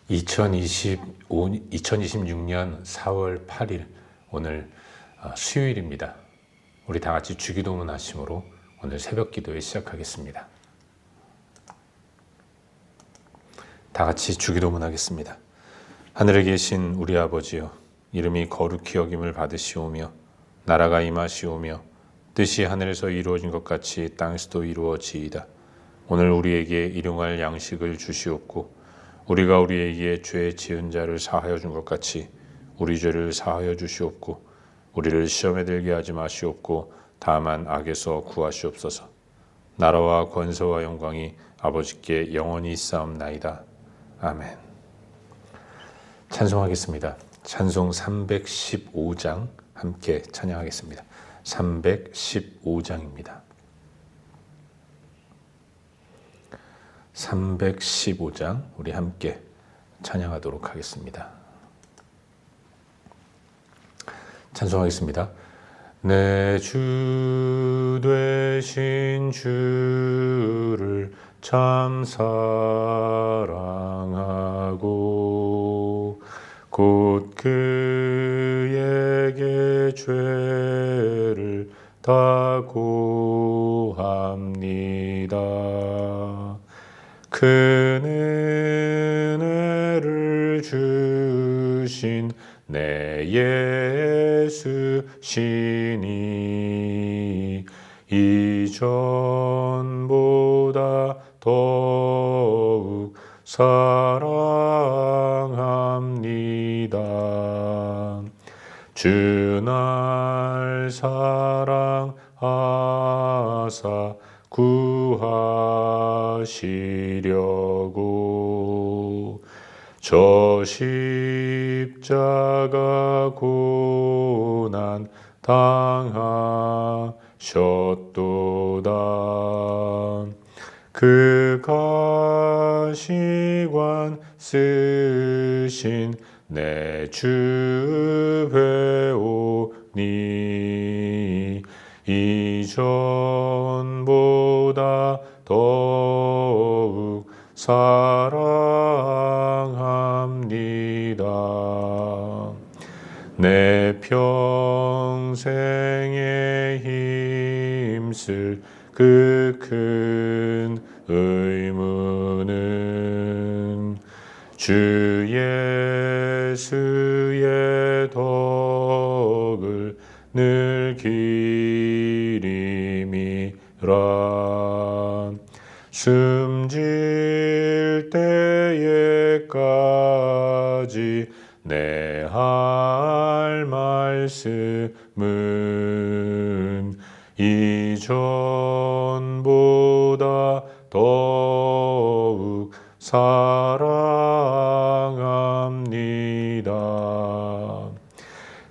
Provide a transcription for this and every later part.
2026년 4월 8일 오늘 수요일입니다. 우리 다 같이 주기도문 하심으로 오늘 새벽 기도회 시작하겠습니다. 다 같이 주기도문 하겠습니다. 하늘에 계신 우리 아버지여, 이름이 거룩히 여김을 받으시오며 나라가 임하시오며 뜻이 하늘에서 이루어진 것 같이 땅에서도 이루어지이다. 오늘 우리에게 일용할 양식을 주시옵고 우리가 우리에게 죄 지은 자를 사하여 준 것 같이 우리 죄를 사하여 주시옵고 우리를 시험에 들게 하지 마시옵고 다만 악에서 구하시옵소서. 나라와 권세와 영광이 아버지께 영원히 있사옵나이다. 아멘. 찬송하겠습니다. 찬송 315장 함께 찬양하겠습니다. 315장입니다. 315장 우리 함께 찬양하도록 하겠습니다. 찬송하겠습니다. 내 주 되신 주를 참 사랑하고 곧 그에게 죄를 다 고합니다. 큰 은혜를 주신 내 예수시니 이전보다 더욱 사랑합니다. 주 날 사랑하사 구하시려고 저 십자가 고난 당하셨도다. 그 가시관 쓰신 내 주 배우니 이전보다 더욱 사랑합니다. 내 평생에 힘쓸 그 큰 의무는 주 예수의 덕을 늘 기림이라. 숨질 때에까지 내 할 말씀은 이전보다 더욱 사랑합니다.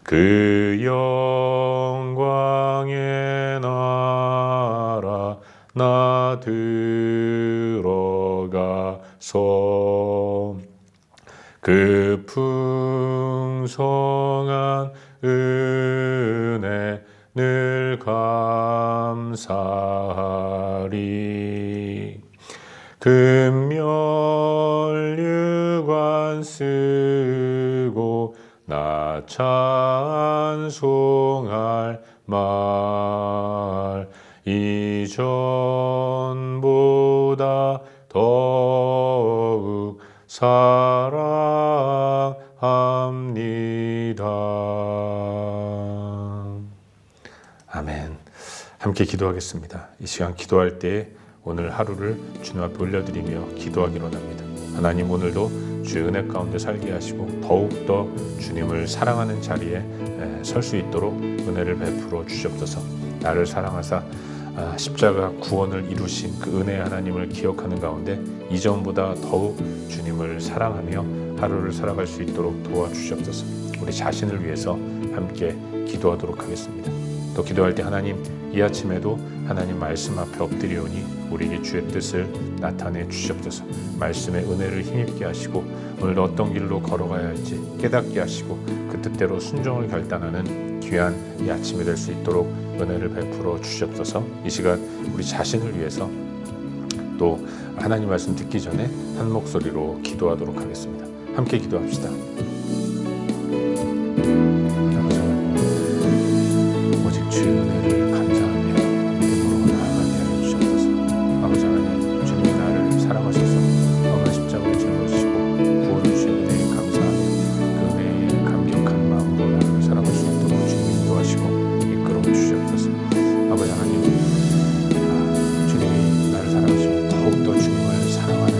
그 영광의 나라 나 들어가서 그 풍성한 은혜 늘 감사하리. 금면류관 쓰고 나 찬송할 말 이전보다 더욱 사랑합니다. 아멘. 함께 기도하겠습니다. 이 시간 기도할 때 오늘 하루를 주님 앞에 올려드리며 기도하기로 합니다. 하나님, 오늘도 주의 은혜 가운데 살게 하시고 더욱더 주님을 사랑하는 자리에 설 수 있도록 은혜를 베풀어 주시옵소서. 나를 사랑하사 십자가 구원을 이루신 그 은혜의 하나님을 기억하는 가운데 이전보다 더욱 주님을 사랑하며 하루를 살아갈 수 있도록 도와주시옵소서. 우리 자신을 위해서 함께 기도하도록 하겠습니다. 또 기도할 때 하나님, 이 아침에도 하나님 말씀 앞에 엎드리오니 우리에게 주의 뜻을 나타내 주시옵소서. 말씀의 은혜를 힘입게 하시고 오늘도 어떤 길로 걸어가야 할지 깨닫게 하시고 그 뜻대로 순종을 결단하는 귀한 이 아침이 될 수 있도록 은혜를 베풀어 주시옵소서. 이 시간 우리 자신을 위해서 또 하나님 말씀 듣기 전에 한 목소리로 기도하도록 하겠습니다. 함께 기도합시다. 오직 주의 은혜를 감사하며 믿음으로 나아가게 하여 주옵소서. 아버지 하나님, 주님이 나를 사랑하셔서 험한 십자가를 짊어지시고 구원을 주신 은혜에 감사하며 그 은혜에 감격한 마음으로 나를 살아갈 수 있도록 주님 인도하시고 이끌어 주시옵소서. 아버지 하나님, 주님이 나를 사랑하시고 더욱더 주님을 사랑하는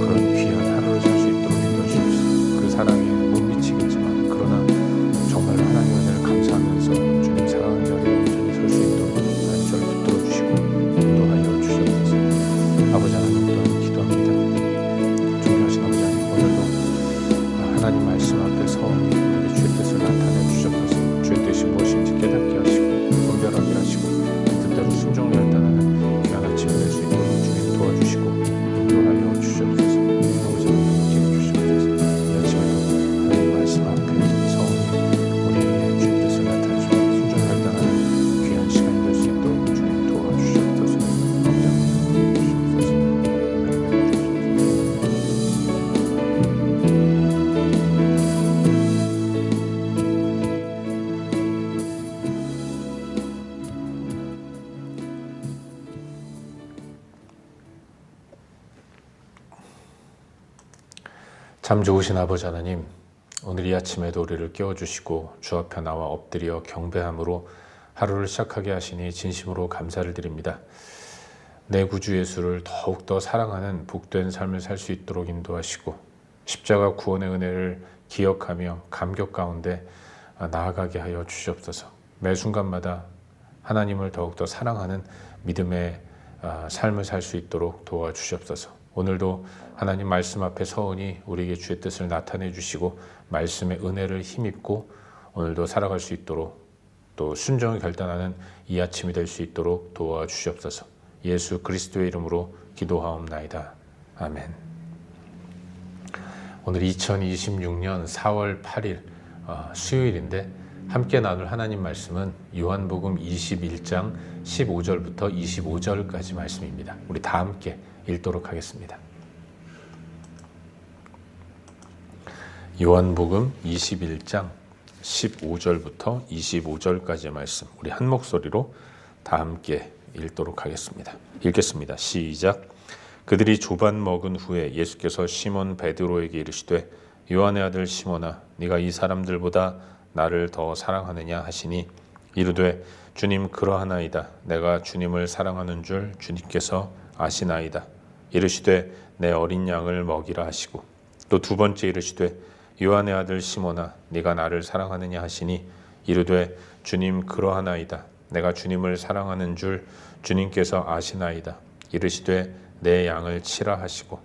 그런 귀한 하루를 살 수 있도록 인도해 주옵소서. 그 사랑에 못 미치겠지만 그러나 정말 하나님의 은혜를 감사하면서 주님 사랑하는 자리에 온전히 설 수 있도록 저를 붙들어 주시고 인도하여 주시옵소서. 아버지 하나님, 또한 기도합니다. 존귀하신 아버지 하나님, 오늘도 하나님 말씀 앞에서 우리에게 주의 뜻을 나타내 주시옵소서. 주의 뜻이 무엇인지 깨닫게 하시고 분별하게 하시고 그 뜻대로 순종을 결단하는 귀한 아침이 될 수 있도록 주님 도와주시고 인도하여 주시옵소서. 아버지 하나님, 함께해 주시옵소서. 이 아침에도 하나님 말씀 앞에 성령이 우리에게 주의 뜻을 나타내 주시고 순종을 결단하는 귀한 시간이 될 수 있도록 주님 도와주시옵소서. 아버지 하나님, 함께해 주시옵소서. 참 좋으신 아버지 하나님, 오늘 이 아침에도 우리를 깨워주시고 주 앞에 나와 엎드려 경배함으로 하루를 시작하게 하시니 진심으로 감사를 드립니다. 내 구주 예수를 더욱더 사랑하는 복된 삶을 살 수 있도록 인도하시고 십자가 구원의 은혜를 기억하며 감격 가운데 나아가게 하여 주시옵소서. 매 순간마다 하나님을 더욱더 사랑하는 믿음의 삶을 살 수 있도록 도와주시옵소서. 오늘도 하나님 말씀 앞에 서오니 우리에게 주의 뜻을 나타내 주시고 말씀의 은혜를 힘입고 오늘도 살아갈 수 있도록 또 순종을 결단하는 이 아침이 될 수 있도록 도와주시옵소서. 예수 그리스도의 이름으로 기도하옵나이다. 아멘. 오늘 2026년 4월 8일 수요일인데 함께 나눌 하나님 말씀은 요한복음 21장 15절부터 25절까지 말씀입니다. 우리 다 함께 읽도록 하겠습니다. 요한복음 21장 15절부터 25절까지의 말씀, 우리 한 목소리로 다 함께 읽도록 하겠습니다. 읽겠습니다. 시작. 그들이 조반 먹은 후에 예수께서 시몬 베드로에게 이르시되 요한의 아들 시몬아, 네가 이 사람들보다 나를 더 사랑하느냐 하시니 이르되 주님 그러하나이다. 내가 주님을 사랑하는 줄 주님께서 아시나이다. 이르시되 내 어린 양을 먹이라 하시고 또 두 번째 이르시되 요한의 아들 시몬아, 네가 나를 사랑하느냐 하시니 이르되 주님 그러하나이다. 내가 주님을 사랑하는 줄 주님께서 아시나이다. 이르시되 내 양을 치라 하시고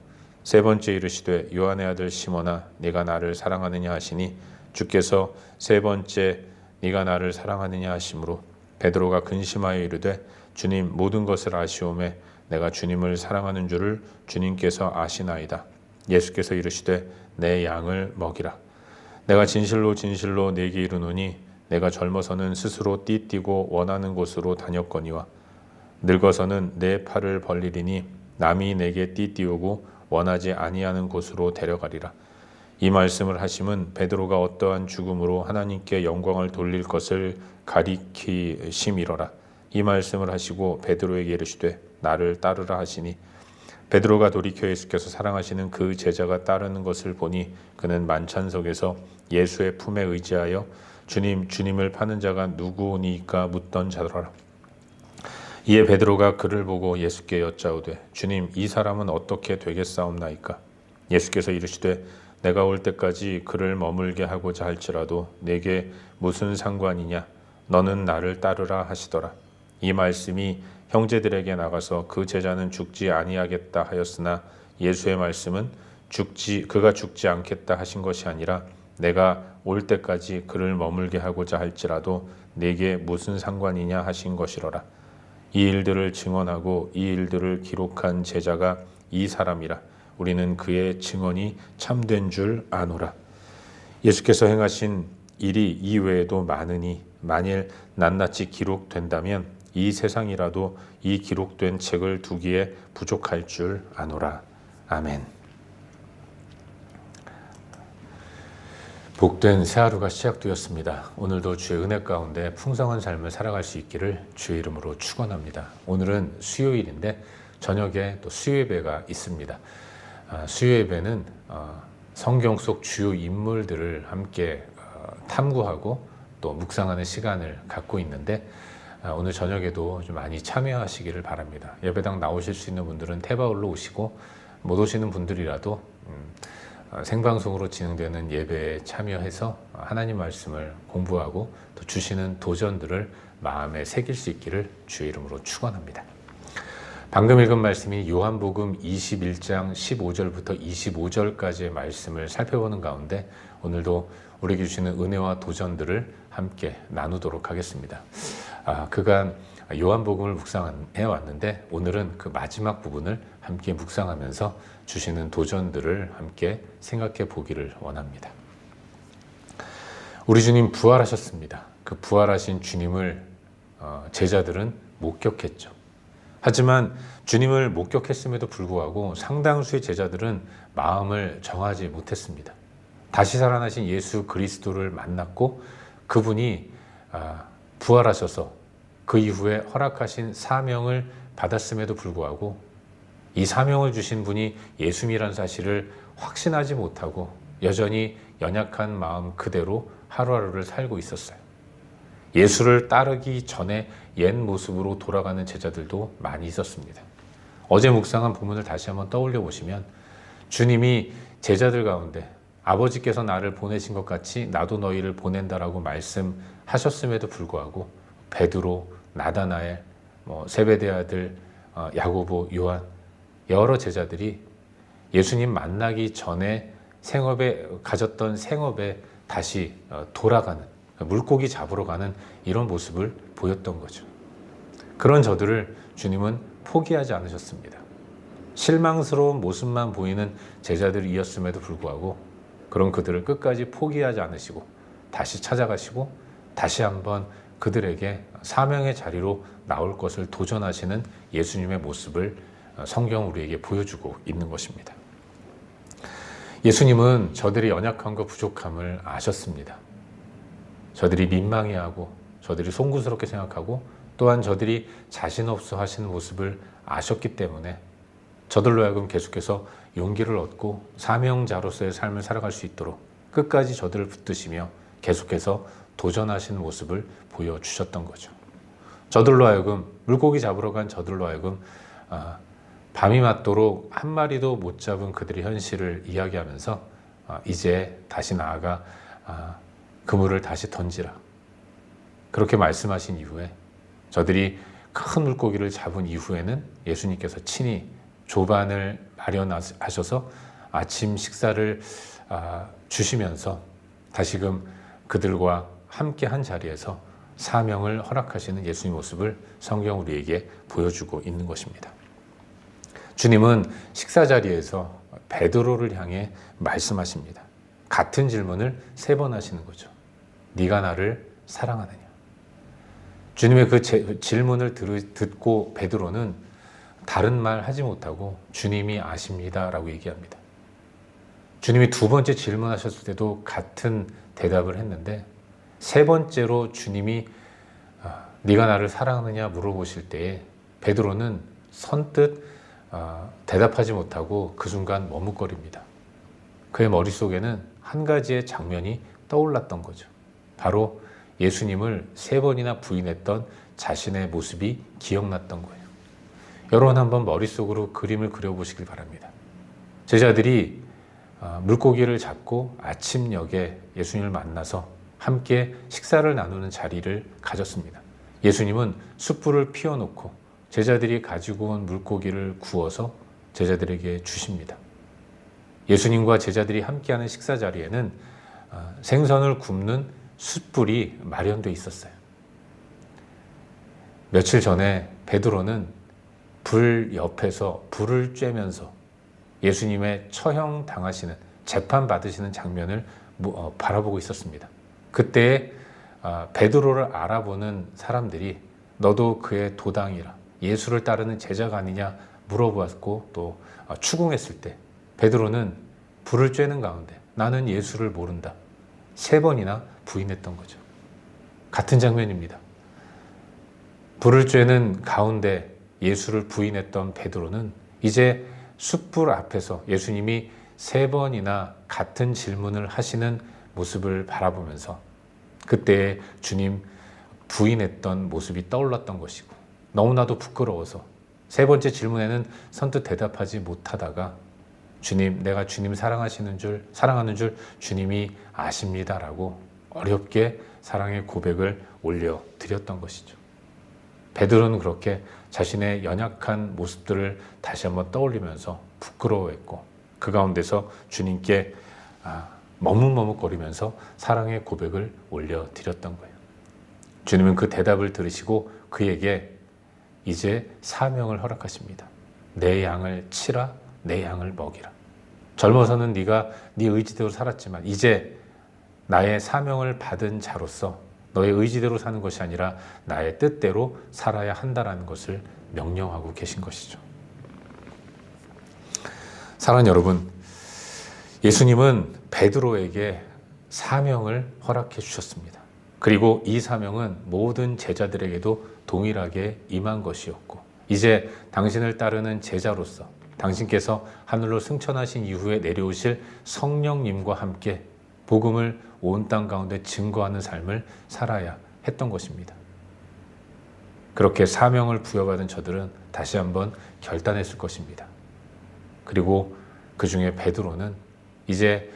세 번째 이르시되 요한의 아들 시몬아, 네가 나를 사랑하느냐 하시니 주께서 세 번째 네가 나를 사랑하느냐 하심으로 베드로가 근심하여 이르되 주님 모든 것을 아시오매 내가 주님을 사랑하는 줄을 주님께서 아시나이다. 예수께서 이르시되 내 양을 먹이라. 내가 진실로 진실로 네게 이르노니 내가 젊어서는 스스로 띠띠고 원하는 곳으로 다녔거니와 늙어서는 내 팔을 벌리리니 남이 내게 띠띠우고 원하지 아니하는 곳으로 데려가리라. 이 말씀을 하심은 베드로가 어떠한 죽음으로 하나님께 영광을 돌릴 것을 가리키심이로라. 이 말씀을 하시고 베드로에게 이르시되 나를 따르라 하시니 베드로가 돌이켜 예수께서 사랑하시는 그 제자가 따르는 것을 보니 그는 만찬석에서 예수의 품에 의지하여 주님을 파는 자가 누구니까 묻던 자더라. 이에 베드로가 그를 보고 예수께 여짜오되 주님 이 사람은 어떻게 되겠사옵나이까? 예수께서 이르시되 내가 올 때까지 그를 머물게 하고자 할지라도 내게 무슨 상관이냐? 너는 나를 따르라 하시더라. 이 말씀이 형제들에게 나가서 그 제자는 죽지 아니하겠다 하였으나 예수의 말씀은 그가 죽지 않겠다 하신 것이 아니라 내가 올 때까지 그를 머물게 하고자 할지라도 내게 무슨 상관이냐 하신 것이로라. 이 일들을 증언하고 이 일들을 기록한 제자가 이 사람이라. 우리는 그의 증언이 참된 줄 아노라. 예수께서 행하신 일이 이 외에도 많으니 만일 낱낱이 기록된다면 이 세상이라도 이 기록된 책을 두기에 부족할 줄 아노라. 아멘. 복된 새 하루가 시작되었습니다. 오늘도 주의 은혜 가운데 풍성한 삶을 살아갈 수 있기를 주의 이름으로 축원합니다. 오늘은 수요일인데 저녁에 또 수요예배가 있습니다. 수요예배는 성경 속 주요 인물들을 함께 탐구하고 또 묵상하는 시간을 갖고 있는데 오늘 저녁에도 좀 많이 참여하시기를 바랍니다. 예배당 나오실 수 있는 분들은 태바울로 오시고 못 오시는 분들이라도 생방송으로 진행되는 예배에 참여해서 하나님 말씀을 공부하고 또 주시는 도전들을 마음에 새길 수 있기를 주의 이름으로 축원합니다. 방금 읽은 말씀이 요한복음 21장 15절부터 25절까지의 말씀을 살펴보는 가운데 오늘도 우리에게 주시는 은혜와 도전들을 함께 나누도록 하겠습니다. 그간 요한복음을 묵상해 왔는데 오늘은 그 마지막 부분을 함께 묵상하면서 주시는 도전들을 함께 생각해 보기를 원합니다. 우리 주님 부활하셨습니다. 그 부활하신 주님을 제자들은 목격했죠. 하지만 주님을 목격했음에도 불구하고 상당수의 제자들은 마음을 정하지 못했습니다. 다시 살아나신 예수 그리스도를 만났고 그분이 부활하셔서 그 이후에 허락하신 사명을 받았음에도 불구하고 이 사명을 주신 분이 예수님이라는 사실을 확신하지 못하고 여전히 연약한 마음 그대로 하루하루를 살고 있었어요. 예수를 따르기 전에 옛 모습으로 돌아가는 제자들도 많이 있었습니다. 어제 묵상한 부분을 다시 한번 떠올려 보시면 주님이 제자들 가운데 아버지께서 나를 보내신 것 같이 나도 너희를 보낸다라고 말씀하셨음에도 불구하고 베드로, 나다나엘, 세베대 아들 야고보, 요한 여러 제자들이 예수님 만나기 전에 가졌던 생업에 다시 돌아가는 물고기 잡으러 가는 이런 모습을 보였던 거죠. 그런 저들을 주님은 포기하지 않으셨습니다. 실망스러운 모습만 보이는 제자들이었음에도 불구하고 그런 그들을 끝까지 포기하지 않으시고 다시 찾아가시고 다시 한번 그들에게 사명의 자리로 나올 것을 도전하시는 예수님의 모습을 성경 우리에게 보여주고 있는 것입니다. 예수님은 저들의 연약함과 부족함을 아셨습니다. 저들이 민망해하고 저들이 송구스럽게 생각하고 또한 저들이 자신 없어 하시는 모습을 아셨기 때문에 저들로 하여금 계속해서 용기를 얻고 사명자로서의 삶을 살아갈 수 있도록 끝까지 저들을 붙드시며 계속해서 도전하시는 모습을 보여주셨던 거죠. 저들로 하여금 물고기 잡으러 간 저들로 하여금 밤이 맞도록 한 마리도 못 잡은 그들의 현실을 이야기하면서 이제 다시 나아가 그물을 다시 던지라 그렇게 말씀하신 이후에 저들이 큰 물고기를 잡은 이후에는 예수님께서 친히 조반을 마련하셔서 아침 식사를 주시면서 다시금 그들과 함께 한 자리에서 사명을 허락하시는 예수님 모습을 성경 우리에게 보여주고 있는 것입니다. 주님은 식사 자리에서 베드로를 향해 말씀하십니다. 같은 질문을 3번 하시는 거죠. 네가 나를 사랑하느냐? 주님의 그 질문을 듣고 베드로는 다른 말 하지 못하고 주님이 아십니다 라고 얘기합니다. 주님이 2번째 질문하셨을 때도 같은 대답을 했는데 3번째로 주님이 네가 나를 사랑하느냐 물어보실 때에 베드로는 선뜻 대답하지 못하고 그 순간 머뭇거립니다. 그의 머릿속에는 한 가지의 장면이 떠올랐던 거죠. 바로 예수님을 3번이나 부인했던 자신의 모습이 기억났던 거예요. 여러분 한번 머릿속으로 그림을 그려보시길 바랍니다. 제자들이 물고기를 잡고 아침녘에 예수님을 만나서 함께 식사를 나누는 자리를 가졌습니다. 예수님은 숯불을 피워놓고 제자들이 가지고 온 물고기를 구워서 제자들에게 주십니다. 예수님과 제자들이 함께하는 식사 자리에는 생선을 굽는 숯불이 마련되어 있었어요. 며칠 전에 베드로는 불 옆에서 불을 쬐면서 예수님의 처형 당하시는 재판 받으시는 장면을 바라보고 있었습니다. 그때 베드로를 알아보는 사람들이 너도 그의 도당이라 예수를 따르는 제자가 아니냐 물어보았고 또 추궁했을 때 베드로는 불을 쬐는 가운데 나는 예수를 모른다. 3번이나 부인했던 거죠. 같은 장면입니다. 불을 쬐는 가운데 예수를 부인했던 베드로는 이제 숯불 앞에서 예수님이 3번이나 같은 질문을 하시는 모습을 바라보면서 그때 주님 부인했던 모습이 떠올랐던 것이고 너무나도 부끄러워서 3번째 질문에는 선뜻 대답하지 못하다가 주님, 내가 주님 사랑하는 줄 주님이 아십니다라고 어렵게 사랑의 고백을 올려드렸던 것이죠. 베드로는 그렇게 자신의 연약한 모습들을 다시 한번 떠올리면서 부끄러워했고 그 가운데서 주님께 머뭇머뭇거리면서 사랑의 고백을 올려드렸던 거예요. 주님은 그 대답을 들으시고 그에게 이제 사명을 허락하십니다. 내 양을 치라, 내 양을 먹이라. 젊어서는 네가 네 의지대로 살았지만 이제 나의 사명을 받은 자로서 너의 의지대로 사는 것이 아니라 나의 뜻대로 살아야 한다라는 것을 명령하고 계신 것이죠. 사랑하는 여러분, 예수님은 베드로에게 사명을 허락해 주셨습니다. 그리고 이 사명은 모든 제자들에게도 동일하게 임한 것이었고 이제 당신을 따르는 제자로서 당신께서 하늘로 승천하신 이후에 내려오실 성령님과 함께 복음을 온 땅 가운데 증거하는 삶을 살아야 했던 것입니다. 그렇게 사명을 부여받은 저들은 다시 한번 결단했을 것입니다. 그리고 그 중에 베드로는 이제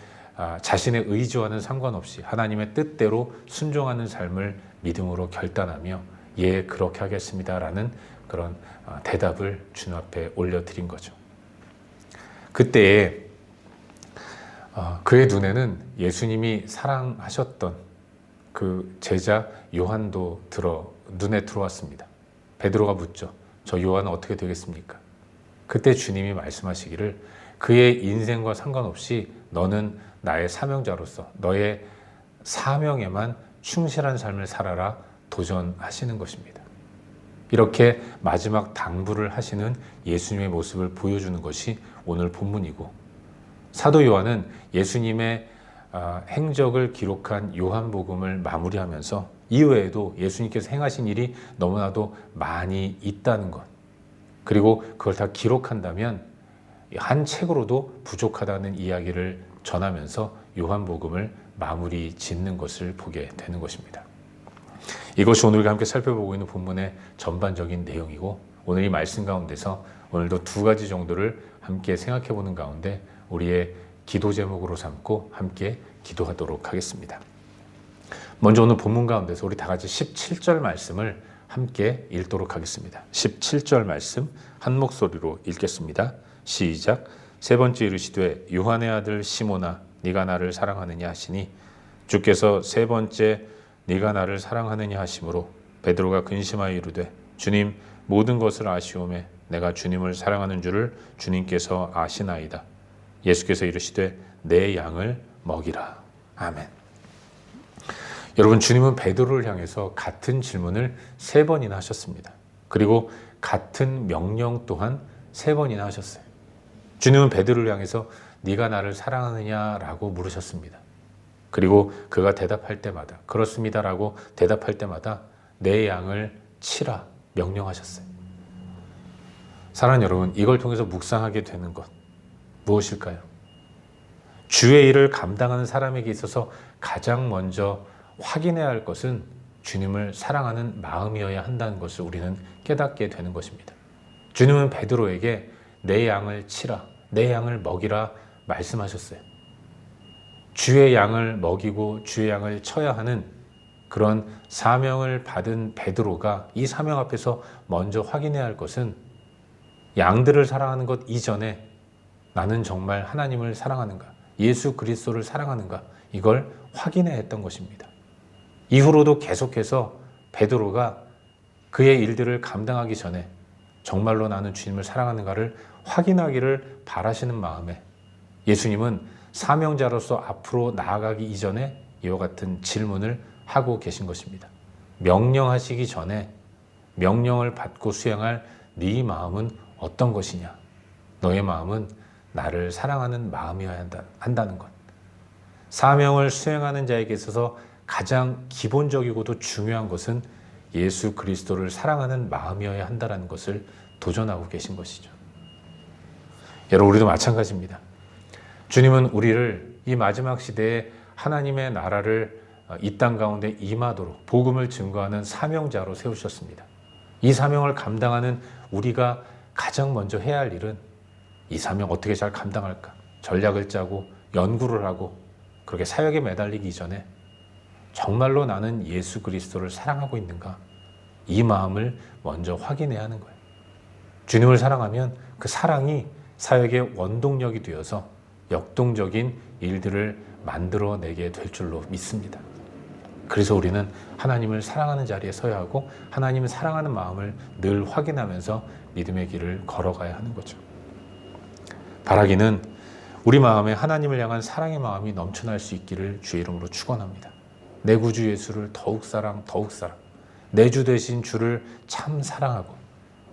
자신의 의지와는 상관없이 하나님의 뜻대로 순종하는 삶을 믿음으로 결단하며 예, 그렇게 하겠습니다라는 그런 대답을 주님 앞에 올려드린 거죠. 그때에 그의 눈에는 예수님이 사랑하셨던 그 제자 요한도 눈에 들어왔습니다. 베드로가 묻죠. 저 요한은 어떻게 되겠습니까? 그때 주님이 말씀하시기를 그의 인생과 상관없이 너는 나의 사명자로서 너의 사명에만 충실한 삶을 살아라 도전하시는 것입니다. 이렇게 마지막 당부를 하시는 예수님의 모습을 보여주는 것이 오늘 본문이고 사도 요한은 예수님의 행적을 기록한 요한복음을 마무리하면서 이외에도 예수님께서 행하신 일이 너무나도 많이 있다는 것 그리고 그걸 다 기록한다면 한 책으로도 부족하다는 이야기를 전하면서 요한복음을 마무리 짓는 것을 보게 되는 것입니다. 이것이 오늘 함께 살펴보고 있는 본문의 전반적인 내용이고 오늘 이 말씀 가운데서 오늘도 2가지 정도를 함께 생각해 보는 가운데 우리의 기도 제목으로 삼고 함께 기도하도록 하겠습니다. 먼저 오늘 본문 가운데서 우리 다 같이 17절 말씀을 함께 읽도록 하겠습니다. 17절 말씀 한 목소리로 읽겠습니다. 시작. 세 번째 이르시되 요한의 아들 시몬아 네가 나를 사랑하느냐 하시니 주께서 세 번째 네가 나를 사랑하느냐 하심으로 베드로가 근심하여 이르되 주님 모든 것을 아시오매 내가 주님을 사랑하는 줄을 주님께서 아시나이다. 예수께서 이르시되 내 양을 먹이라. 아멘. 여러분 주님은 베드로를 향해서 같은 질문을 3번이나 하셨습니다. 그리고 같은 명령 또한 3번이나 하셨어요. 주님은 베드로를 향해서 네가 나를 사랑하느냐라고 물으셨습니다. 그리고 그가 대답할 때마다 그렇습니다라고 대답할 때마다 내 양을 치라 명령하셨어요. 사랑하는 여러분, 이걸 통해서 묵상하게 되는 것 무엇일까요? 주의 일을 감당하는 사람에게 있어서 가장 먼저 확인해야 할 것은 주님을 사랑하는 마음이어야 한다는 것을 우리는 깨닫게 되는 것입니다. 주님은 베드로에게 내 양을 치라, 내 양을 먹이라 말씀하셨어요. 주의 양을 먹이고 주의 양을 쳐야 하는 그런 사명을 받은 베드로가 이 사명 앞에서 먼저 확인해야 할 것은 양들을 사랑하는 것 이전에 나는 정말 하나님을 사랑하는가, 예수 그리스도를 사랑하는가, 이걸 확인해야 했던 것입니다. 이후로도 계속해서 베드로가 그의 일들을 감당하기 전에 정말로 나는 주님을 사랑하는가를 확인하기를 바라시는 마음에 예수님은 사명자로서 앞으로 나아가기 이전에 이와 같은 질문을 하고 계신 것입니다. 명령하시기 전에 명령을 받고 수행할 네 마음은 어떤 것이냐? 너의 마음은 나를 사랑하는 마음이어야 한다는 것. 사명을 수행하는 자에게 있어서 가장 기본적이고도 중요한 것은 예수 그리스도를 사랑하는 마음이어야 한다는 것을 도전하고 계신 것이죠. 여러분, 우리도 마찬가지입니다. 주님은 우리를 이 마지막 시대에 하나님의 나라를 이 땅 가운데 임하도록 복음을 증거하는 사명자로 세우셨습니다. 이 사명을 감당하는 우리가 가장 먼저 해야 할 일은 이 사명 어떻게 잘 감당할까? 전략을 짜고 연구를 하고 그렇게 사역에 매달리기 이전에 정말로 나는 예수 그리스도를 사랑하고 있는가? 이 마음을 먼저 확인해야 하는 거예요. 주님을 사랑하면 그 사랑이 사역의 원동력이 되어서 역동적인 일들을 만들어내게 될 줄로 믿습니다. 그래서 우리는 하나님을 사랑하는 자리에 서야 하고 하나님을 사랑하는 마음을 늘 확인하면서 믿음의 길을 걸어가야 하는 거죠. 바라기는 우리 마음에 하나님을 향한 사랑의 마음이 넘쳐날 수 있기를 주의 이름으로 축원합니다. 내 구주 예수를 더욱 사랑, 더욱 사랑. 내 주 되신 주를 참 사랑하고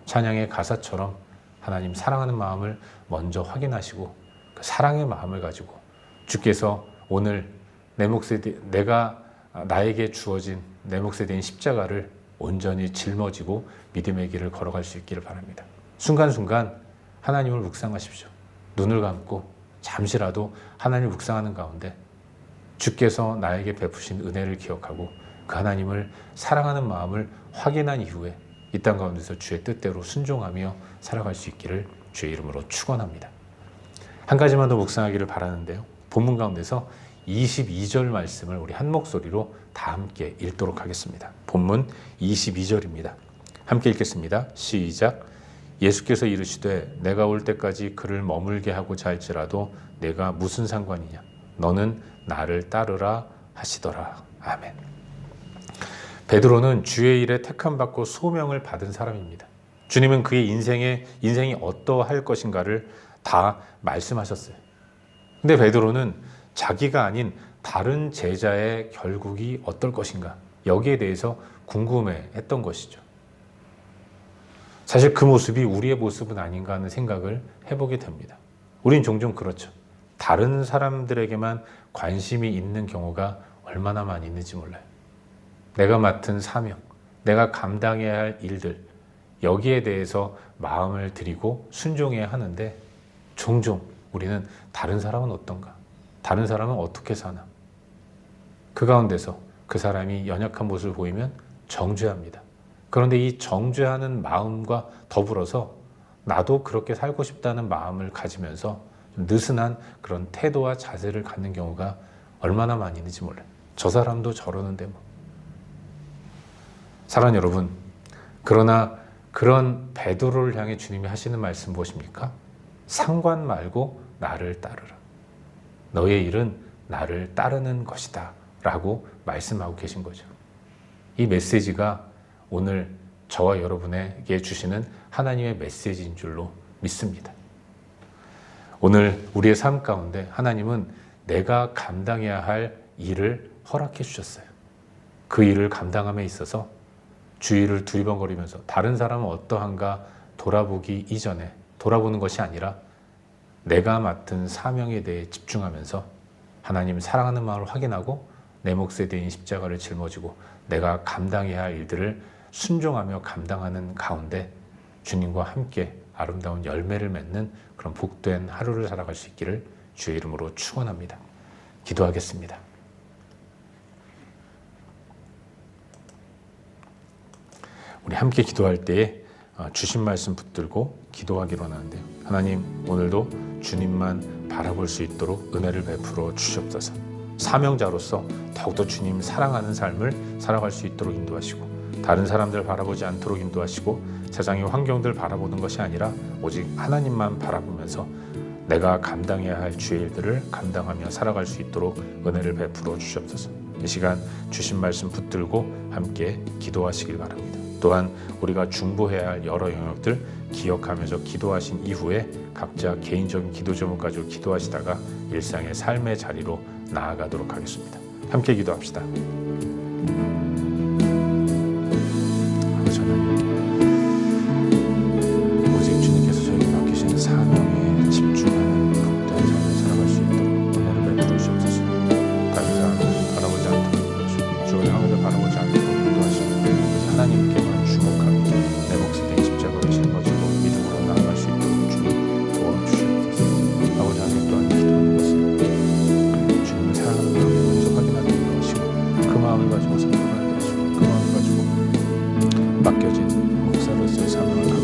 찬양의 가사처럼 하나님 사랑하는 마음을 먼저 확인하시고 그 사랑의 마음을 가지고 주께서 오늘 내가 나에게 주어진 내 몫에 대한 십자가를 온전히 짊어지고 믿음의 길을 걸어갈 수 있기를 바랍니다. 순간순간 하나님을 묵상하십시오. 눈을 감고 잠시라도 하나님을 묵상하는 가운데 주께서 나에게 베푸신 은혜를 기억하고 그 하나님을 사랑하는 마음을 확인한 이후에 이 땅 가운데서 주의 뜻대로 순종하며 살아갈 수 있기를 주의 이름으로 축원합니다. 한 가지만 더 묵상하기를 바라는데요. 본문 가운데서 22절 말씀을 우리 한 목소리로 다 함께 읽도록 하겠습니다. 본문 22절입니다. 함께 읽겠습니다. 시작. 예수께서 이르시되 내가 올 때까지 그를 머물게 하고자 할지라도 내가 무슨 상관이냐? 너는 나를 따르라 하시더라. 아멘. 베드로는 주의 일에 택함받고 소명을 받은 사람입니다. 주님은 그의 인생이 어떠할 것인가를 다 말씀하셨어요. 근데 베드로는 자기가 아닌 다른 제자의 결국이 어떨 것인가 여기에 대해서 궁금해했던 것이죠. 사실 그 모습이 우리의 모습은 아닌가 하는 생각을 해보게 됩니다. 우린 종종 그렇죠. 다른 사람들에게만 관심이 있는 경우가 얼마나 많이 있는지 몰라요. 내가 맡은 사명, 내가 감당해야 할 일들 여기에 대해서 마음을 들이고 순종해야 하는데 종종 우리는 다른 사람은 어떤가? 다른 사람은 어떻게 사나? 그 가운데서 그 사람이 연약한 모습을 보이면 정죄합니다. 그런데 이 정죄하는 마음과 더불어서 나도 그렇게 살고 싶다는 마음을 가지면서 좀 느슨한 그런 태도와 자세를 갖는 경우가 얼마나 많이 있는지 몰라요. 저 사람도 저러는데 뭐. 사랑하는 여러분, 그러나 그런 베드로를 향해 주님이 하시는 말씀 무엇입니까? 상관 말고 나를 따르라. 너의 일은 나를 따르는 것이다 라고 말씀하고 계신 거죠. 이 메시지가 오늘 저와 여러분에게 주시는 하나님의 메시지인 줄로 믿습니다. 오늘 우리의 삶 가운데 하나님은 내가 감당해야 할 일을 허락해 주셨어요. 그 일을 감당함에 있어서 주위를 두리번거리면서 다른 사람은 어떠한가 돌아보기 이전에 돌아보는 것이 아니라 내가 맡은 사명에 대해 집중하면서 하나님 사랑하는 마음을 확인하고 내 몫에 대한 십자가를 짊어지고 내가 감당해야 할 일들을 순종하며 감당하는 가운데 주님과 함께 아름다운 열매를 맺는 그런 복된 하루를 살아갈 수 있기를 주의 이름으로 축원합니다. 기도하겠습니다. 우리 함께 기도할 때에 주신 말씀 붙들고 기도하기로 하는데요. 하나님, 오늘도 주님만 바라볼 수 있도록 은혜를 베풀어 주시옵소서. 사명자로서 더욱더 주님 사랑하는 삶을 살아갈 수 있도록 인도하시고 다른 사람들 바라보지 않도록 인도하시고 세상의 환경들 바라보는 것이 아니라 오직 하나님만 바라보면서 내가 감당해야 할 주의 일들을 감당하며 살아갈 수 있도록 은혜를 베풀어 주시옵소서. 이 시간 주신 말씀 붙들고 함께 기도하시길 바랍니다. 또한 우리가 중보해야 할 여러 영역들 기억하면서 기도하신 이후에 각자 개인적인 기도 제목 가지고 기도하시다가 일상의 삶의 자리로 나아가도록 하겠습니다. 함께 기도합시다. 아버지 하나님, 오직 주님께서 저에게 맡기신 사명에 집중하는 복된 삶을 살아갈 수 있도록 은혜를 베풀어 주옵소서. 맡겨진 목사로서의 사명을